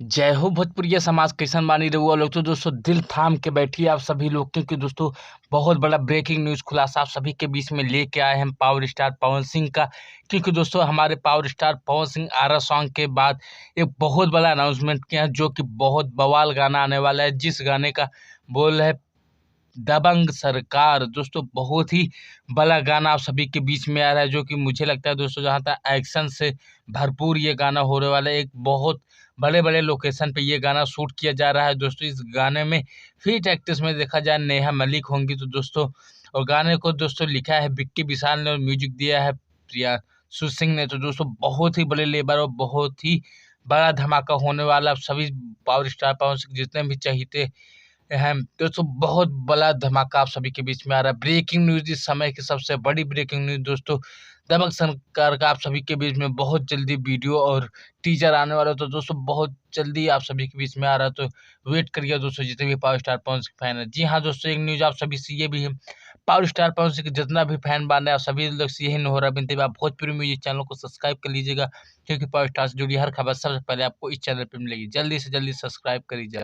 जय हो भोजपुरिया समाज, कैसन बानी रहुआ लोग। तो दोस्तों दिल थाम के बैठिए आप सभी लोग, क्योंकि दोस्तों बहुत बड़ा ब्रेकिंग न्यूज़ खुलासा आप सभी के बीच में लेके आए हैं पावर स्टार पवन सिंह का। क्योंकि दोस्तों हमारे पावर स्टार पवन सिंह आरा सॉन्ग के बाद एक बहुत बड़ा अनाउंसमेंट किया है, जो कि बहुत बवाल गाना आने वाला है, जिस गाने का बोल है दबंग सरकार। दोस्तों बहुत ही बड़ा गाना आप सभी के बीच में आ रहा है, जो कि मुझे लगता है दोस्तों जहाँ तक एक्शन से भरपूर ये गाना होने वाला है। एक बहुत बड़े बड़े लोकेशन पे ये गाना शूट किया जा रहा है। दोस्तों इस गाने में फीट एक्ट्रेस में देखा जाए नेहा मलिक होंगी। तो दोस्तों और गाने को दोस्तों लिखा है विक्की विशाल ने और म्यूजिक दिया है प्रियांशु सिंह ने। तो दोस्तों बहुत ही बड़े लेबर और बहुत ही बड़ा धमाका होने वाला। सभी पावर स्टार पवन सिंह जितने भी चाहते हैं दोस्तों, बहुत बड़ा धमाका आप सभी के बीच में आ रहा है। ब्रेकिंग न्यूज, इस समय की सबसे बड़ी ब्रेकिंग न्यूज दोस्तों, दबंग सरकार का आप सभी के बीच में बहुत जल्दी वीडियो और टीजर आने वाला है। तो दोस्तों बहुत जल्दी आप सभी के बीच में आ रहा है, तो वेट करिए दोस्तों जितने भी power star Pawan Singh fan है। जी हाँ दोस्तों, एक न्यूज आप सभी से ये भी है, पावर स्टार पवन सिंह के जितना भी फैन बन रहे हैं सभी लोग से यही हो रहा है विनती, आप भोजपुरी म्यूजिक चैनल को सब्सक्राइब कर लीजिएगा, क्योंकि पावर स्टार से जुड़ी हर खबर सबसे पहले आपको इस चैनल पर मिलेगी। जल्दी से जल्दी सब्सक्राइब कर लीजिएगा।